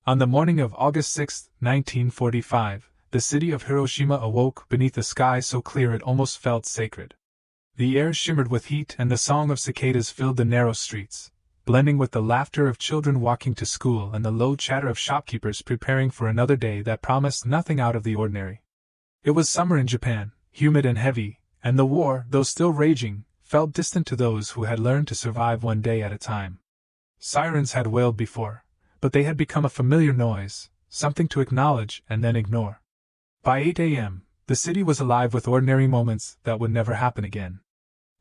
On the morning of August 6, 1945, the city of Hiroshima awoke beneath a sky so clear it almost felt sacred. The air shimmered with heat and the song of cicadas filled the narrow streets, blending with the laughter of children walking to school and the low chatter of shopkeepers preparing for another day that promised nothing out of the ordinary. It was summer in Japan, humid and heavy, and the war, though still raging, felt distant to those who had learned to survive one day at a time. Sirens had wailed before, but they had become a familiar noise, something to acknowledge and then ignore. By 8 a.m., the city was alive with ordinary moments that would never happen again.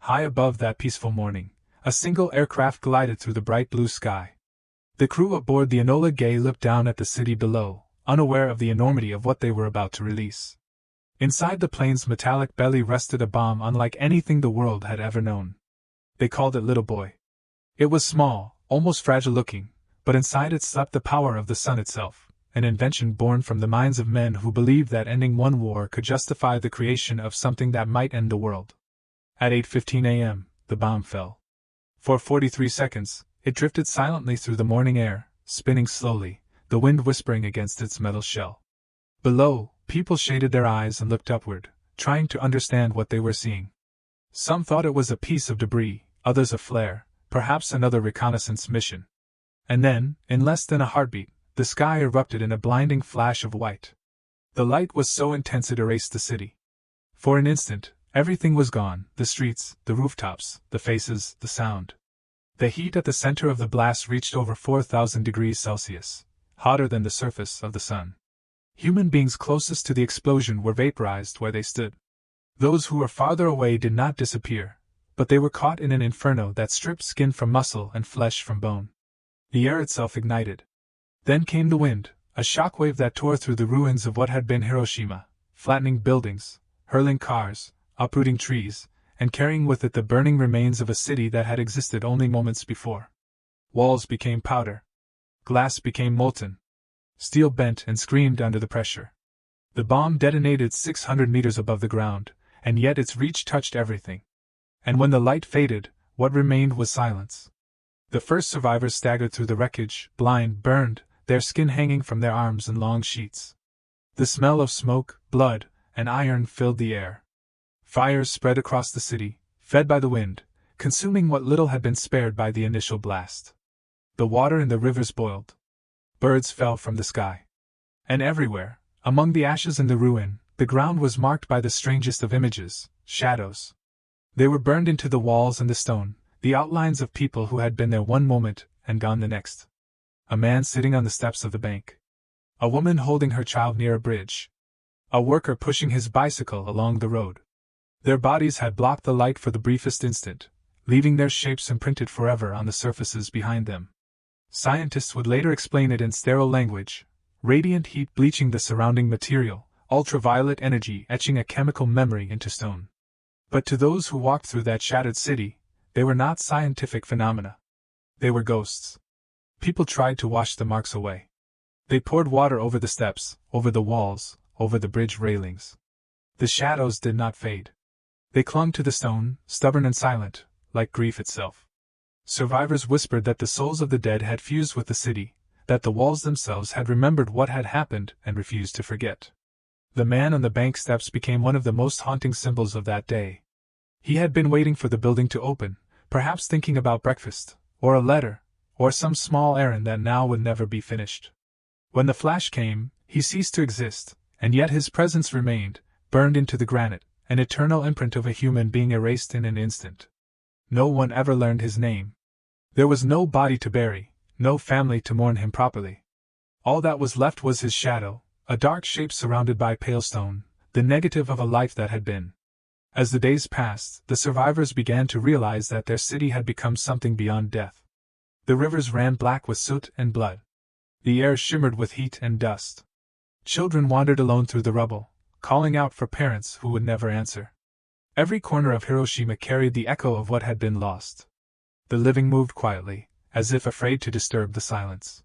High above that peaceful morning, a single aircraft glided through the bright blue sky. The crew aboard the Enola Gay looked down at the city below, unaware of the enormity of what they were about to release. Inside the plane's metallic belly rested a bomb unlike anything the world had ever known. They called it Little Boy. It was small, almost fragile-looking, but inside it slept the power of the sun itself, an invention born from the minds of men who believed that ending one war could justify the creation of something that might end the world. At 8:15 a.m., the bomb fell. For 43 seconds, it drifted silently through the morning air, spinning slowly, the wind whispering against its metal shell. Below, people shaded their eyes and looked upward, trying to understand what they were seeing. Some thought it was a piece of debris, others a flare, perhaps another reconnaissance mission. And then, in less than a heartbeat, the sky erupted in a blinding flash of white. The light was so intense it erased the city. For an instant, everything was gone, the streets, the rooftops, the faces, the sound. The heat at the center of the blast reached over 4,000 degrees Celsius, hotter than the surface of the sun. Human beings closest to the explosion were vaporized where they stood. Those who were farther away did not disappear, but they were caught in an inferno that stripped skin from muscle and flesh from bone. The air itself ignited. Then came the wind, a shockwave that tore through the ruins of what had been Hiroshima, flattening buildings, hurling cars, uprooting trees, and carrying with it the burning remains of a city that had existed only moments before. Walls became powder. Glass became molten. Steel bent and screamed under the pressure. The bomb detonated 600 meters above the ground, and yet its reach touched everything. And when the light faded, what remained was silence. The first survivors staggered through the wreckage, blind, burned, their skin hanging from their arms in long sheets. The smell of smoke, blood, and iron filled the air. Fires spread across the city, fed by the wind, consuming what little had been spared by the initial blast. The water in the rivers boiled. Birds fell from the sky. And everywhere, among the ashes and the ruin, the ground was marked by the strangest of images, shadows. They were burned into the walls and the stone, the outlines of people who had been there one moment and gone the next. A man sitting on the steps of the bank. A woman holding her child near a bridge. A worker pushing his bicycle along the road. Their bodies had blocked the light for the briefest instant, leaving their shapes imprinted forever on the surfaces behind them. Scientists would later explain it in sterile language: radiant heat bleaching the surrounding material, ultraviolet energy etching a chemical memory into stone. But to those who walked through that shattered city, they were not scientific phenomena. They were ghosts. People tried to wash the marks away. They poured water over the steps, over the walls, over the bridge railings. The shadows did not fade. They clung to the stone, stubborn and silent, like grief itself. Survivors whispered that the souls of the dead had fused with the city, that the walls themselves had remembered what had happened and refused to forget. The man on the bank steps became one of the most haunting symbols of that day. He had been waiting for the building to open, perhaps thinking about breakfast, or a letter, or some small errand that now would never be finished. When the flash came, he ceased to exist, and yet his presence remained, burned into the granite, an eternal imprint of a human being erased in an instant. No one ever learned his name. There was no body to bury, no family to mourn him properly. All that was left was his shadow, a dark shape surrounded by pale stone, the negative of a life that had been. As the days passed, the survivors began to realize that their city had become something beyond death. The rivers ran black with soot and blood. The air shimmered with heat and dust. Children wandered alone through the rubble, calling out for parents who would never answer. Every corner of Hiroshima carried the echo of what had been lost. The living moved quietly, as if afraid to disturb the silence.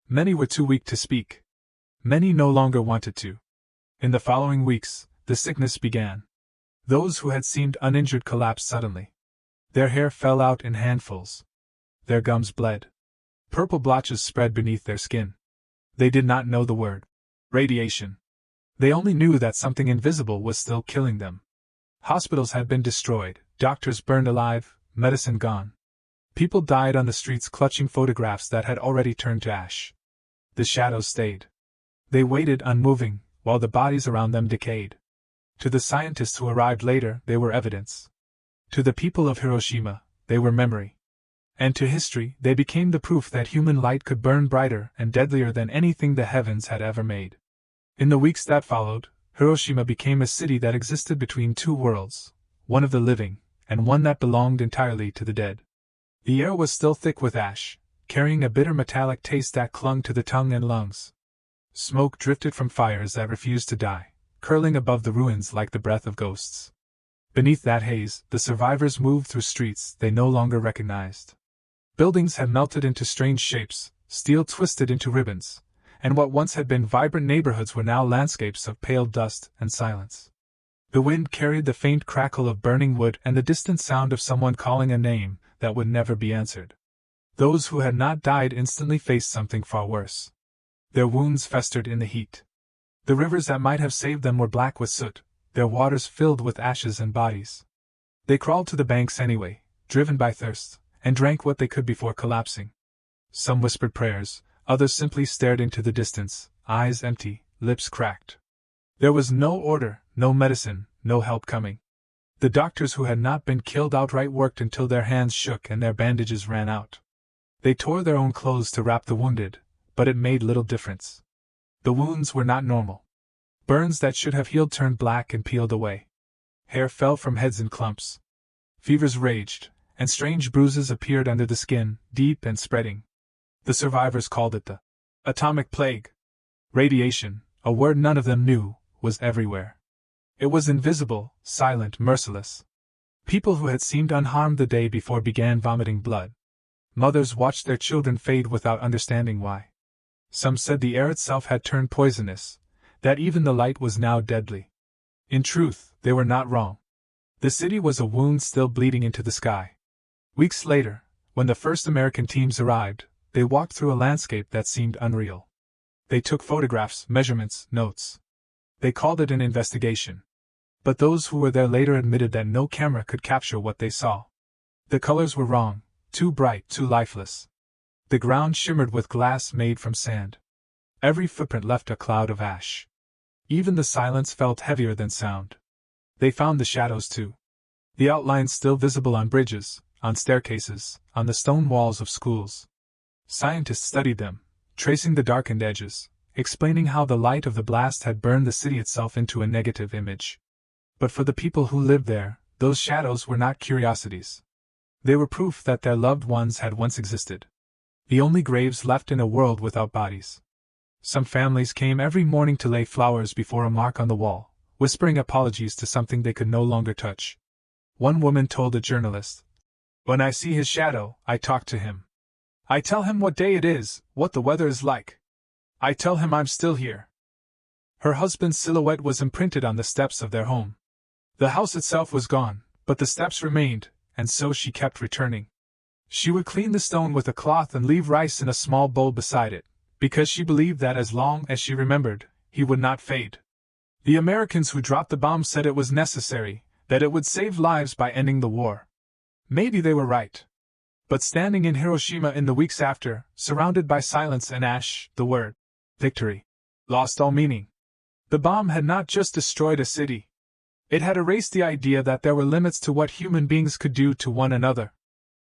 Many were too weak to speak. Many no longer wanted to. In the following weeks, the sickness began. Those who had seemed uninjured collapsed suddenly. Their hair fell out in handfuls. Their gums bled. Purple blotches spread beneath their skin. They did not know the word radiation. They only knew that something invisible was still killing them. Hospitals had been destroyed, doctors burned alive, medicine gone. People died on the streets clutching photographs that had already turned to ash. The shadows stayed. They waited unmoving, while the bodies around them decayed. To the scientists who arrived later, they were evidence. To the people of Hiroshima, they were memory. And to history, they became the proof that human light could burn brighter and deadlier than anything the heavens had ever made. In the weeks that followed, Hiroshima became a city that existed between two worlds, one of the living, and one that belonged entirely to the dead. The air was still thick with ash, carrying a bitter metallic taste that clung to the tongue and lungs. Smoke drifted from fires that refused to die, curling above the ruins like the breath of ghosts. Beneath that haze, the survivors moved through streets they no longer recognized. Buildings had melted into strange shapes, steel twisted into ribbons, and what once had been vibrant neighborhoods were now landscapes of pale dust and silence. The wind carried the faint crackle of burning wood and the distant sound of someone calling a name that would never be answered. Those who had not died instantly faced something far worse. Their wounds festered in the heat. The rivers that might have saved them were black with soot, their waters filled with ashes and bodies. They crawled to the banks anyway, driven by thirst, and drank what they could before collapsing. Some whispered prayers, others simply stared into the distance, eyes empty, lips cracked. There was no order, no medicine, no help coming. The doctors who had not been killed outright worked until their hands shook and their bandages ran out. They tore their own clothes to wrap the wounded, but it made little difference. The wounds were not normal. Burns that should have healed turned black and peeled away. Hair fell from heads in clumps. Fevers raged, and strange bruises appeared under the skin, deep and spreading. The survivors called it the atomic plague. Radiation, a word none of them knew, was everywhere. It was invisible, silent, merciless. People who had seemed unharmed the day before began vomiting blood. Mothers watched their children fade without understanding why. Some said the air itself had turned poisonous, that even the light was now deadly. In truth, they were not wrong. The city was a wound still bleeding into the sky. Weeks later, when the first American teams arrived, they walked through a landscape that seemed unreal. They took photographs, measurements, notes. They called it an investigation. But those who were there later admitted that no camera could capture what they saw. The colors were wrong, too bright, too lifeless. The ground shimmered with glass made from sand. Every footprint left a cloud of ash. Even the silence felt heavier than sound. They found the shadows too. The outlines still visible on bridges, on staircases, on the stone walls of schools. Scientists studied them, tracing the darkened edges, explaining how the light of the blast had burned the city itself into a negative image. But for the people who lived there, those shadows were not curiosities. They were proof that their loved ones had once existed. The only graves left in a world without bodies. Some families came every morning to lay flowers before a mark on the wall, whispering apologies to something they could no longer touch. One woman told a journalist, "When I see his shadow, I talk to him. I tell him what day it is, what the weather is like. I tell him I'm still here." Her husband's silhouette was imprinted on the steps of their home. The house itself was gone, but the steps remained, and so she kept returning. She would clean the stone with a cloth and leave rice in a small bowl beside it, because she believed that as long as she remembered, he would not fade. The Americans who dropped the bomb said it was necessary, that it would save lives by ending the war. Maybe they were right. But standing in Hiroshima in the weeks after, surrounded by silence and ash, the word victory lost all meaning. The bomb had not just destroyed a city. It had erased the idea that there were limits to what human beings could do to one another.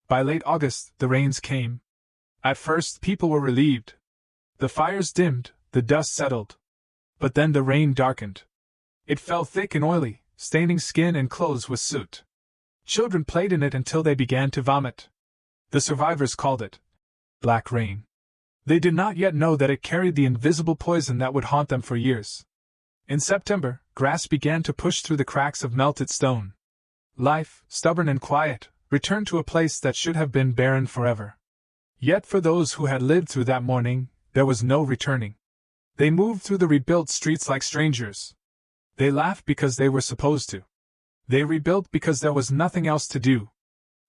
By late August, the rains came. At first, people were relieved. The fires dimmed, the dust settled. But then the rain darkened. It fell thick and oily, staining skin and clothes with soot. Children played in it until they began to vomit. The survivors called it black rain. They did not yet know that it carried the invisible poison that would haunt them for years. In September, grass began to push through the cracks of melted stone. Life, stubborn and quiet, returned to a place that should have been barren forever. Yet for those who had lived through that morning, there was no returning. They moved through the rebuilt streets like strangers. They laughed because they were supposed to. They rebuilt because there was nothing else to do.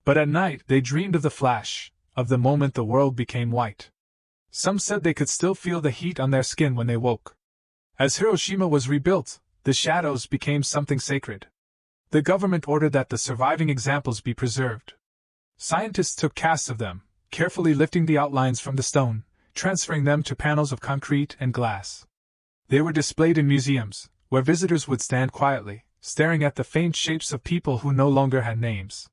But at night they dreamed of the flash, of the moment the world became white. Some said they could still feel the heat on their skin when they woke. As Hiroshima was rebuilt, the shadows became something sacred. The government ordered that the surviving examples be preserved. Scientists took casts of them, carefully lifting the outlines from the stone, transferring them to panels of concrete and glass. They were displayed in museums, where visitors would stand quietly, staring at the faint shapes of people who no longer had names.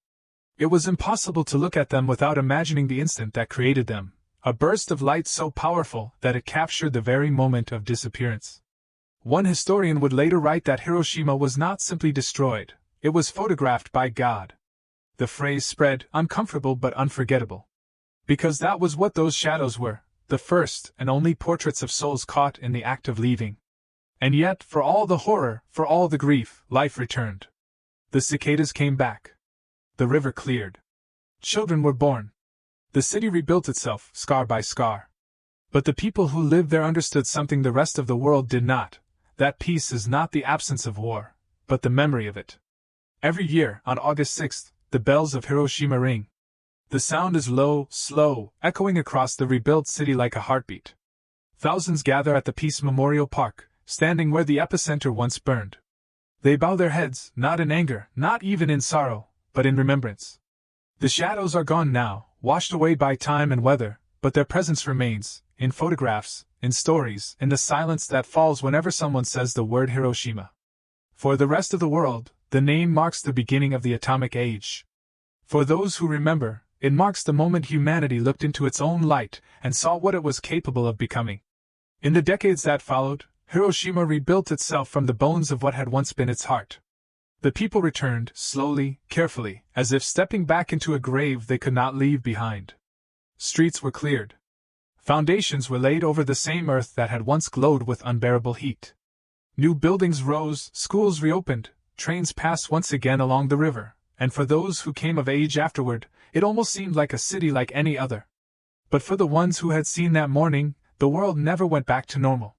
It was impossible to look at them without imagining the instant that created them, a burst of light so powerful that it captured the very moment of disappearance. One historian would later write that Hiroshima was not simply destroyed, it was photographed by God. The phrase spread, uncomfortable but unforgettable. Because that was what those shadows were, the first and only portraits of souls caught in the act of leaving. And yet, for all the horror, for all the grief, life returned. The cicadas came back. The river cleared. Children were born. The city rebuilt itself, scar by scar. But the people who lived there understood something the rest of the world did not. That peace is not the absence of war, but the memory of it. Every year, on August 6th, the bells of Hiroshima ring. The sound is low, slow, echoing across the rebuilt city like a heartbeat. Thousands gather at the Peace Memorial Park, standing where the epicenter once burned. They bow their heads, not in anger, not even in sorrow, but in remembrance. The shadows are gone now, washed away by time and weather, but their presence remains, in photographs, in stories, in the silence that falls whenever someone says the word Hiroshima. For the rest of the world, the name marks the beginning of the atomic age. For those who remember, it marks the moment humanity looked into its own light and saw what it was capable of becoming. In the decades that followed, Hiroshima rebuilt itself from the bones of what had once been its heart. The people returned, slowly, carefully, as if stepping back into a grave they could not leave behind. Streets were cleared. Foundations were laid over the same earth that had once glowed with unbearable heat. New buildings rose, schools reopened, trains passed once again along the river, and for those who came of age afterward, it almost seemed like a city like any other. But for the ones who had seen that morning, the world never went back to normal.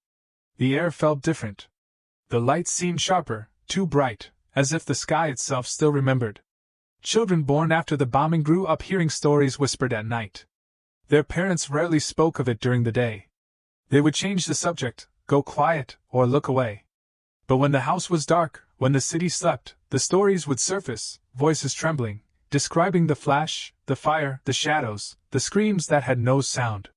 The air felt different. The lights seemed sharper, too bright, as if the sky itself still remembered. Children born after the bombing grew up hearing stories whispered at night. Their parents rarely spoke of it during the day. They would change the subject, go quiet, or look away. But when the house was dark, when the city slept, the stories would surface, voices trembling, describing the flash, the fire, the shadows, the screams that had no sound.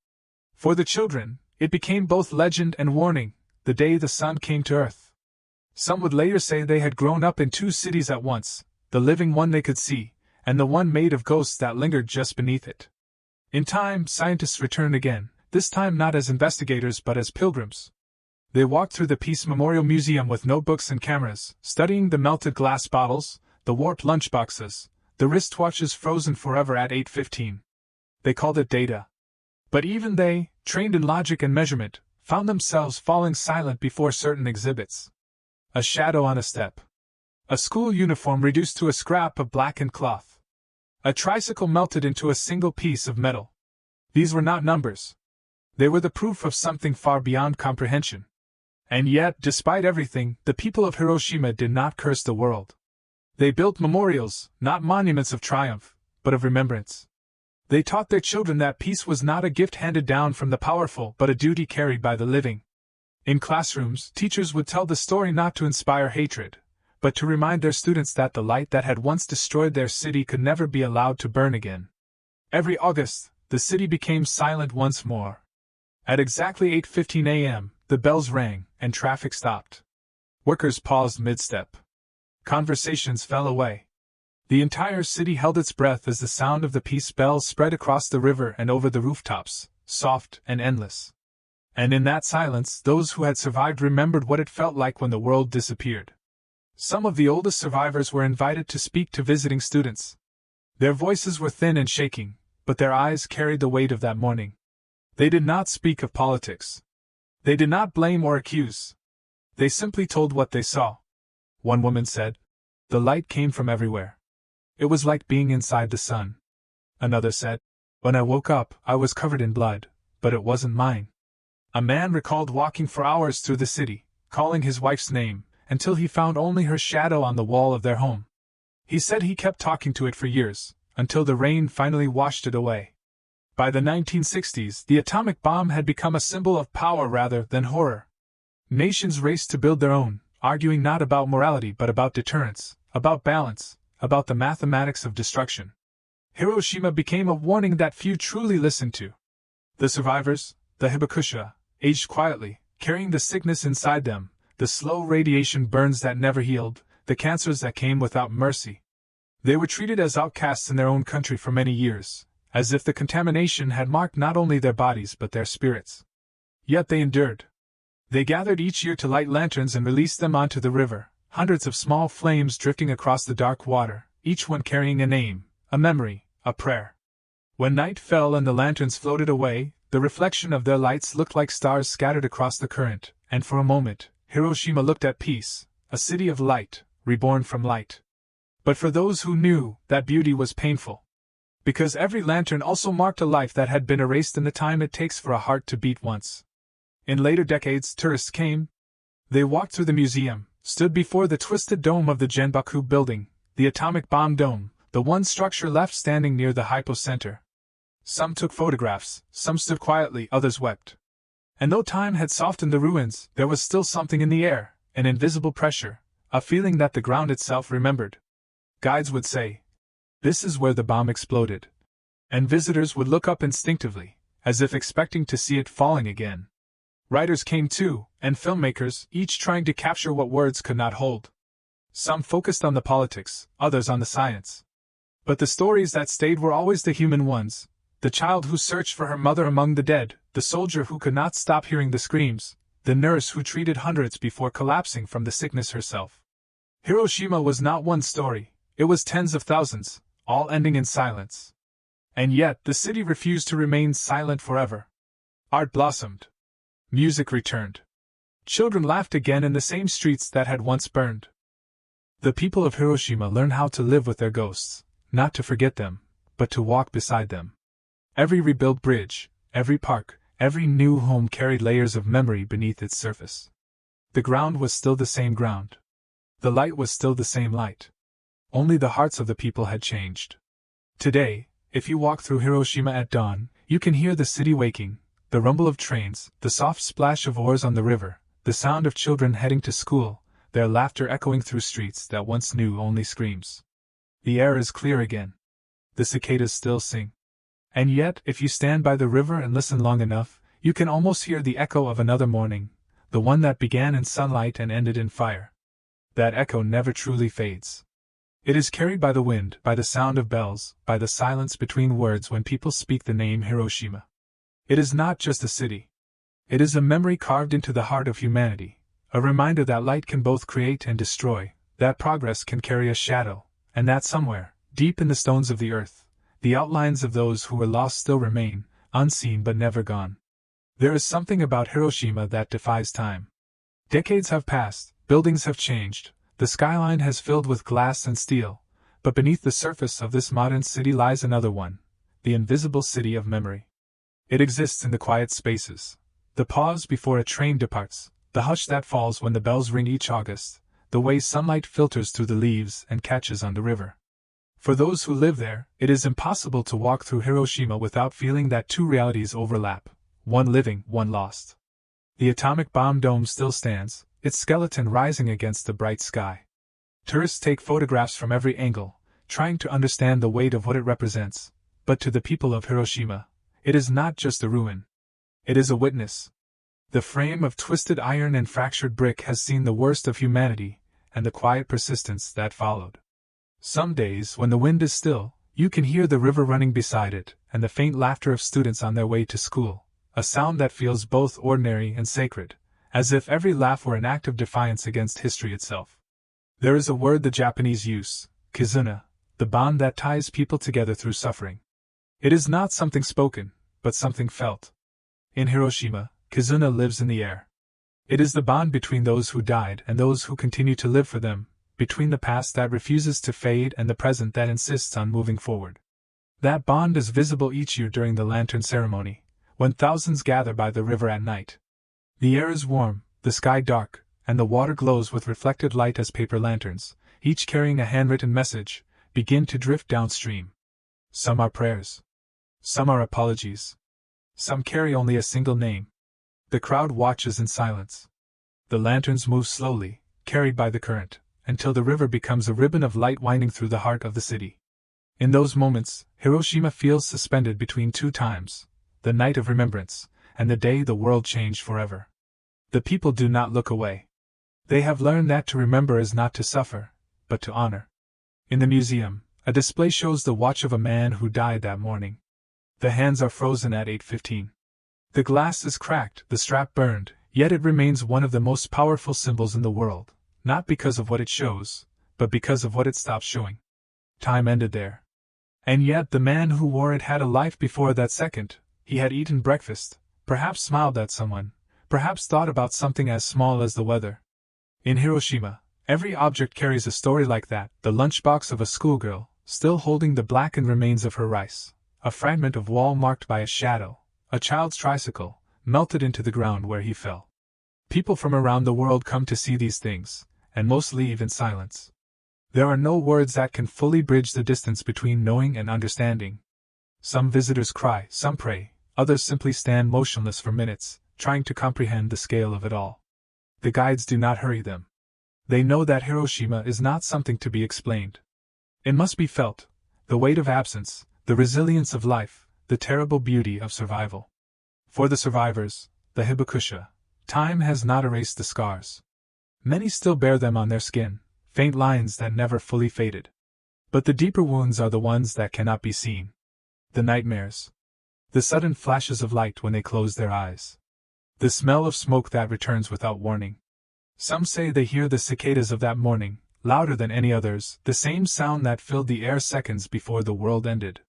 For the children, it became both legend and warning, the day the sun came to earth. Some would later say they had grown up in two cities at once, the living one they could see, and the one made of ghosts that lingered just beneath it. In time, scientists returned again, this time not as investigators but as pilgrims. They walked through the Peace Memorial Museum with notebooks and cameras, studying the melted glass bottles, the warped lunchboxes, the wristwatches frozen forever at 8:15. They called it data. But even they, trained in logic and measurement, found themselves falling silent before certain exhibits. A shadow on a step. A school uniform reduced to a scrap of blackened cloth. A tricycle melted into a single piece of metal. These were not numbers. They were the proof of something far beyond comprehension. And yet, despite everything, the people of Hiroshima did not curse the world. They built memorials, not monuments of triumph, but of remembrance. They taught their children that peace was not a gift handed down from the powerful but a duty carried by the living. In classrooms, teachers would tell the story not to inspire hatred, but to remind their students that the light that had once destroyed their city could never be allowed to burn again. Every August, the city became silent once more. At exactly 8:15 a.m., the bells rang, and traffic stopped. Workers paused mid-step. Conversations fell away. The entire city held its breath as the sound of the peace bells spread across the river and over the rooftops, soft and endless. And in that silence, those who had survived remembered what it felt like when the world disappeared. Some of the oldest survivors were invited to speak to visiting students. Their voices were thin and shaking, but their eyes carried the weight of that morning. They did not speak of politics. They did not blame or accuse. They simply told what they saw. One woman said, "The light came from everywhere. It was like being inside the sun." Another said, "When I woke up, I was covered in blood, but it wasn't mine." A man recalled walking for hours through the city, calling his wife's name, until he found only her shadow on the wall of their home. He said he kept talking to it for years, until the rain finally washed it away. By the 1960s, the atomic bomb had become a symbol of power rather than horror. Nations raced to build their own, arguing not about morality but about deterrence, about balance, about the mathematics of destruction. Hiroshima became a warning that few truly listened to. The survivors, the hibakusha, aged quietly, carrying the sickness inside them, the slow radiation burns that never healed, the cancers that came without mercy. They were treated as outcasts in their own country for many years, as if the contamination had marked not only their bodies but their spirits. Yet they endured. They gathered each year to light lanterns and release them onto the river, hundreds of small flames drifting across the dark water, each one carrying a name, a memory, a prayer. When night fell and the lanterns floated away, the reflection of their lights looked like stars scattered across the current, and for a moment, Hiroshima looked at peace, a city of light, reborn from light. But for those who knew, that beauty was painful. Because every lantern also marked a life that had been erased in the time it takes for a heart to beat once. In later decades, tourists came. They walked through the museum, stood before the twisted dome of the Genbaku building, the atomic bomb dome, the one structure left standing near the hypocenter. Some took photographs, some stood quietly, others wept. And though time had softened the ruins, there was still something in the air, an invisible pressure, a feeling that the ground itself remembered. Guides would say, "This is where the bomb exploded." And visitors would look up instinctively, as if expecting to see it falling again. Writers came too, and filmmakers, each trying to capture what words could not hold. Some focused on the politics, others on the science. But the stories that stayed were always the human ones. The child who searched for her mother among the dead, the soldier who could not stop hearing the screams, the nurse who treated hundreds before collapsing from the sickness herself. Hiroshima was not one story, it was tens of thousands, all ending in silence. And yet the city refused to remain silent forever. Art blossomed. Music returned. Children laughed again in the same streets that had once burned. The people of Hiroshima learned how to live with their ghosts, not to forget them, but to walk beside them. Every rebuilt bridge, every park, every new home carried layers of memory beneath its surface. The ground was still the same ground. The light was still the same light. Only the hearts of the people had changed. Today, if you walk through Hiroshima at dawn, you can hear the city waking, the rumble of trains, the soft splash of oars on the river, the sound of children heading to school, their laughter echoing through streets that once knew only screams. The air is clear again. The cicadas still sing. And yet, if you stand by the river and listen long enough, you can almost hear the echo of another morning, the one that began in sunlight and ended in fire. That echo never truly fades. It is carried by the wind, by the sound of bells, by the silence between words when people speak the name Hiroshima. It is not just a city. It is a memory carved into the heart of humanity, a reminder that light can both create and destroy, that progress can carry a shadow, and that somewhere, deep in the stones of the earth, the outlines of those who were lost still remain, unseen but never gone. There is something about Hiroshima that defies time. Decades have passed, buildings have changed, the skyline has filled with glass and steel, but beneath the surface of this modern city lies another one, the invisible city of memory. It exists in the quiet spaces, the pause before a train departs, the hush that falls when the bells ring each August, the way sunlight filters through the leaves and catches on the river. For those who live there, it is impossible to walk through Hiroshima without feeling that two realities overlap, one living, one lost. The atomic bomb dome still stands, its skeleton rising against the bright sky. Tourists take photographs from every angle, trying to understand the weight of what it represents, but to the people of Hiroshima, it is not just a ruin. It is a witness. The frame of twisted iron and fractured brick has seen the worst of humanity, and the quiet persistence that followed. Some days, when the wind is still, you can hear the river running beside it, and the faint laughter of students on their way to school, a sound that feels both ordinary and sacred, as if every laugh were an act of defiance against history itself. There is a word the Japanese use, kizuna, the bond that ties people together through suffering. It is not something spoken, but something felt. In Hiroshima, kizuna lives in the air. It is the bond between those who died and those who continue to live for them, between the past that refuses to fade and the present that insists on moving forward. That bond is visible each year during the lantern ceremony, when thousands gather by the river at night. The air is warm, the sky dark, and the water glows with reflected light as paper lanterns, each carrying a handwritten message, begin to drift downstream. Some are prayers. Some are apologies. Some carry only a single name. The crowd watches in silence. The lanterns move slowly, carried by the current, until the river becomes a ribbon of light winding through the heart of the city. In those moments, Hiroshima feels suspended between two times, the night of remembrance, and the day the world changed forever. The people do not look away. They have learned that to remember is not to suffer, but to honor. In the museum, a display shows the watch of a man who died that morning. The hands are frozen at 8:15. The glass is cracked, the strap burned, yet it remains one of the most powerful symbols in the world, not because of what it shows, but because of what it stops showing. Time ended there. And yet the man who wore it had a life before that second. He had eaten breakfast, perhaps smiled at someone, perhaps thought about something as small as the weather. In Hiroshima, every object carries a story like that: the lunchbox of a schoolgirl, still holding the blackened remains of her rice, a fragment of wall marked by a shadow, a child's tricycle, melted into the ground where he fell. People from around the world come to see these things, and most leave in silence. There are no words that can fully bridge the distance between knowing and understanding. Some visitors cry, some pray, others simply stand motionless for minutes, trying to comprehend the scale of it all. The guides do not hurry them. They know that Hiroshima is not something to be explained. It must be felt: the weight of absence, the resilience of life, the terrible beauty of survival. For the survivors, the hibakusha, time has not erased the scars. Many still bear them on their skin, faint lines that never fully faded. But the deeper wounds are the ones that cannot be seen. The nightmares. The sudden flashes of light when they close their eyes. The smell of smoke that returns without warning. Some say they hear the cicadas of that morning, louder than any others, the same sound that filled the air seconds before the world ended.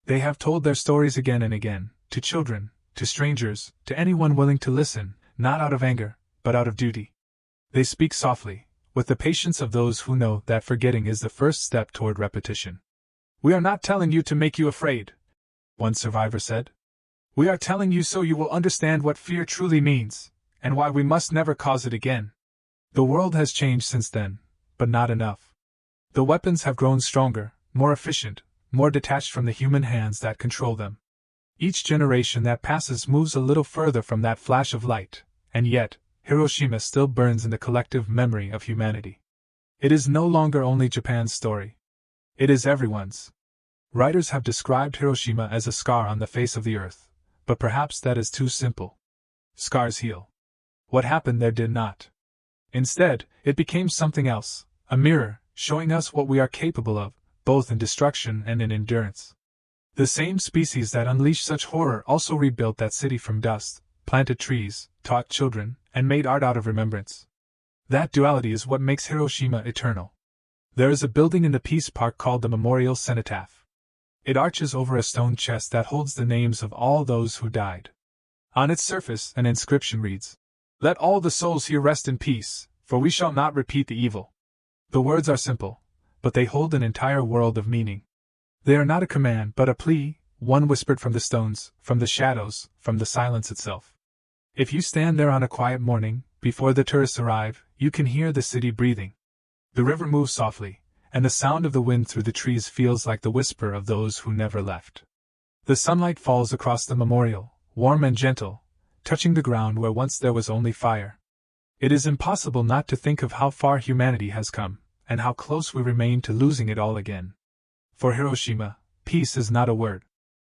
They have told their stories again and again, to children, to strangers, to anyone willing to listen, not out of anger, but out of duty. They speak softly, with the patience of those who know that forgetting is the first step toward repetition. "We are not telling you to make you afraid," one survivor said. "We are telling you so you will understand what fear truly means, and why we must never cause it again." The world has changed since then, but not enough. The weapons have grown stronger, more efficient, more detached from the human hands that control them. Each generation that passes moves a little further from that flash of light, and yet, Hiroshima still burns in the collective memory of humanity. It is no longer only Japan's story. It is everyone's. Writers have described Hiroshima as a scar on the face of the earth, but perhaps that is too simple. Scars heal. What happened there did not. Instead, it became something else, a mirror, showing us what we are capable of, both in destruction and in endurance. The same species that unleashed such horror also rebuilt that city from dust, planted trees, taught children, and made art out of remembrance. That duality is what makes Hiroshima eternal. There is a building in the Peace Park called the Memorial Cenotaph. It arches over a stone chest that holds the names of all those who died. On its surface, an inscription reads, "Let all the souls here rest in peace, for we shall not repeat the evil." The words are simple, but they hold an entire world of meaning. They are not a command but a plea, one whispered from the stones, from the shadows, from the silence itself. If you stand there on a quiet morning, before the tourists arrive, you can hear the city breathing. The river moves softly, and the sound of the wind through the trees feels like the whisper of those who never left. The sunlight falls across the memorial, warm and gentle, touching the ground where once there was only fire. It is impossible not to think of how far humanity has come, and how close we remain to losing it all again. For Hiroshima, peace is not a word.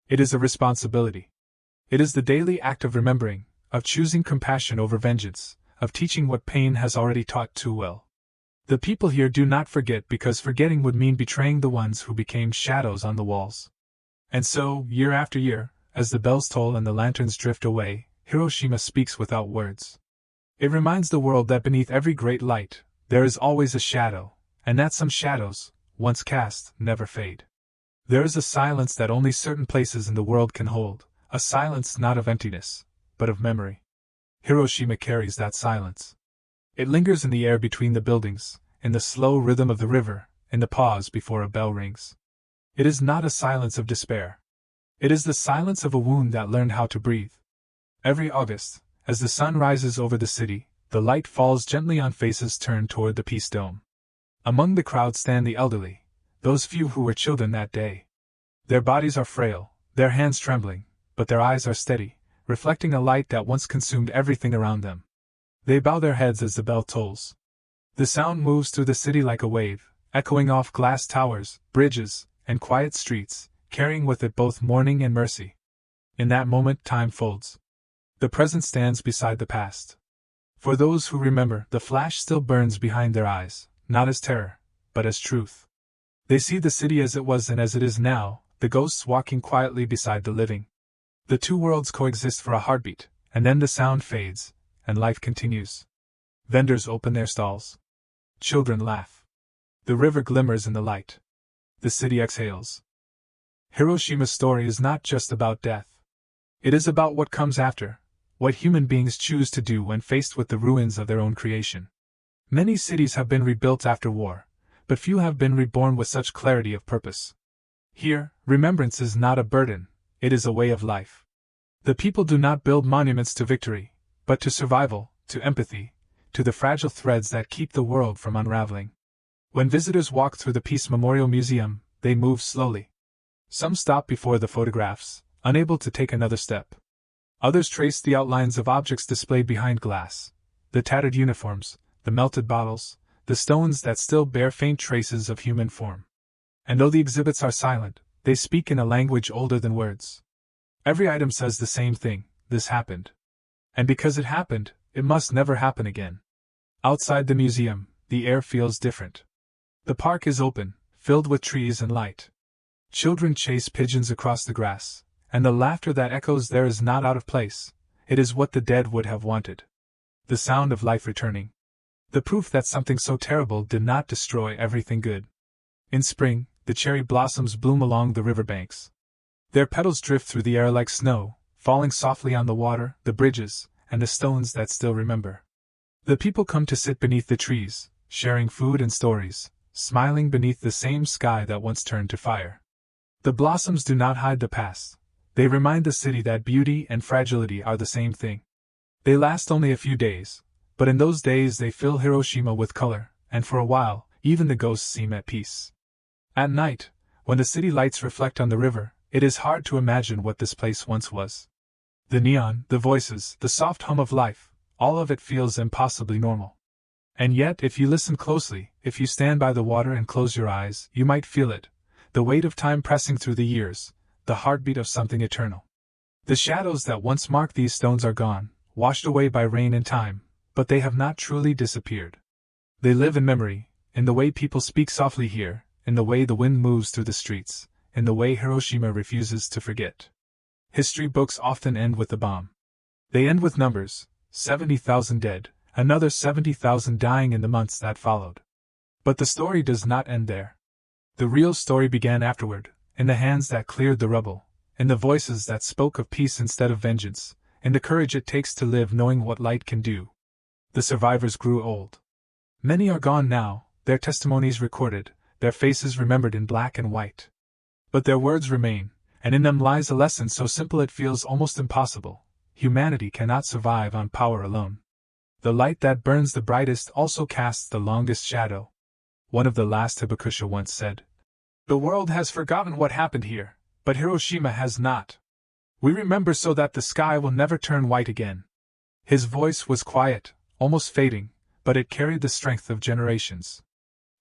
It is a responsibility. It is the daily act of remembering, of choosing compassion over vengeance, of teaching what pain has already taught too well. The people here do not forget because forgetting would mean betraying the ones who became shadows on the walls. And so, year after year, as the bells toll and the lanterns drift away, Hiroshima speaks without words. It reminds the world that beneath every great light, there is always a shadow, and that some shadows, once cast, never fade. There is a silence that only certain places in the world can hold, a silence not of emptiness, but of memory. Hiroshima carries that silence. It lingers in the air between the buildings, in the slow rhythm of the river, in the pause before a bell rings. It is not a silence of despair. It is the silence of a wound that learned how to breathe. Every August, as the sun rises over the city, the light falls gently on faces turned toward the Peace Dome. Among the crowd stand the elderly, those few who were children that day. Their bodies are frail, their hands trembling, but their eyes are steady, reflecting a light that once consumed everything around them. They bow their heads as the bell tolls. The sound moves through the city like a wave, echoing off glass towers, bridges, and quiet streets, carrying with it both mourning and mercy. In that moment, time folds. The present stands beside the past. For those who remember, the flash still burns behind their eyes, not as terror, but as truth. They see the city as it was and as it is now, the ghosts walking quietly beside the living. The two worlds coexist for a heartbeat, and then the sound fades, and life continues. Vendors open their stalls. Children laugh. The river glimmers in the light. The city exhales. Hiroshima's story is not just about death. It is about what comes after, what human beings choose to do when faced with the ruins of their own creation. Many cities have been rebuilt after war, but few have been reborn with such clarity of purpose. Here, remembrance is not a burden, it is a way of life. The people do not build monuments to victory, but to survival, to empathy, to the fragile threads that keep the world from unraveling. When visitors walk through the Peace Memorial Museum, they move slowly. Some stop before the photographs, unable to take another step. Others trace the outlines of objects displayed behind glass, the tattered uniforms, the melted bottles, the stones that still bear faint traces of human form. And though the exhibits are silent, they speak in a language older than words. Every item says the same thing: this happened. And because it happened, it must never happen again. Outside the museum, the air feels different. The park is open, filled with trees and light. Children chase pigeons across the grass, and the laughter that echoes there is not out of place, it is what the dead would have wanted. The sound of life returning. The proof that something so terrible did not destroy everything good. In spring, the cherry blossoms bloom along the riverbanks. Their petals drift through the air like snow, falling softly on the water, the bridges, and the stones that still remember. The people come to sit beneath the trees, sharing food and stories, smiling beneath the same sky that once turned to fire. The blossoms do not hide the past. They remind the city that beauty and fragility are the same thing. They last only a few days, but in those days they fill Hiroshima with color, and for a while, even the ghosts seem at peace. At night, when the city lights reflect on the river, it is hard to imagine what this place once was. The neon, the voices, the soft hum of life, all of it feels impossibly normal. And yet, if you listen closely, if you stand by the water and close your eyes, you might feel it, the weight of time pressing through the years, the heartbeat of something eternal. The shadows that once marked these stones are gone, washed away by rain and time, but they have not truly disappeared. They live in memory, in the way people speak softly here, in the way the wind moves through the streets, in the way Hiroshima refuses to forget. History books often end with a bomb. They end with numbers: 70,000 dead, another 70,000 dying in the months that followed. But the story does not end there. The real story began afterward, in the hands that cleared the rubble, in the voices that spoke of peace instead of vengeance, in the courage it takes to live knowing what light can do. The survivors grew old. Many are gone now, their testimonies recorded, their faces remembered in black and white. But their words remain, and in them lies a lesson so simple it feels almost impossible: humanity cannot survive on power alone. The light that burns the brightest also casts the longest shadow. One of the last Hibakusha once said, "The world has forgotten what happened here, but Hiroshima has not. We remember so that the sky will never turn white again." His voice was quiet, almost fading, but it carried the strength of generations.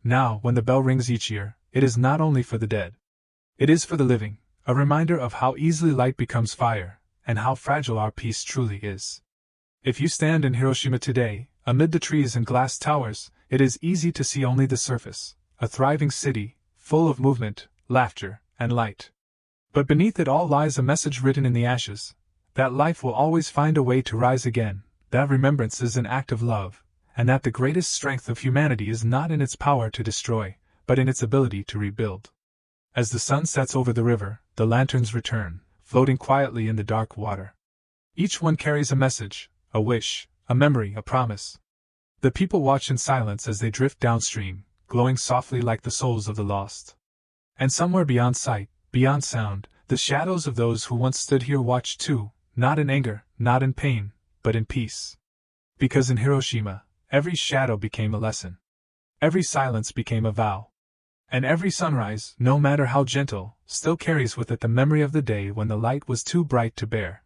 Now, when the bell rings each year, it is not only for the dead. It is for the living, a reminder of how easily light becomes fire, and how fragile our peace truly is. If you stand in Hiroshima today, amid the trees and glass towers, it is easy to see only the surface, a thriving city, full of movement, laughter, and light. But beneath it all lies a message written in the ashes: that life will always find a way to rise again, that remembrance is an act of love, and that the greatest strength of humanity is not in its power to destroy, but in its ability to rebuild. As the sun sets over the river, the lanterns return, floating quietly in the dark water. Each one carries a message, a wish, a memory, a promise. The people watch in silence as they drift downstream, glowing softly like the souls of the lost. And somewhere beyond sight, beyond sound, the shadows of those who once stood here watch too, not in anger, not in pain, but in peace. Because in Hiroshima, every shadow became a lesson. Every silence became a vow. And every sunrise, no matter how gentle, still carries with it the memory of the day when the light was too bright to bear.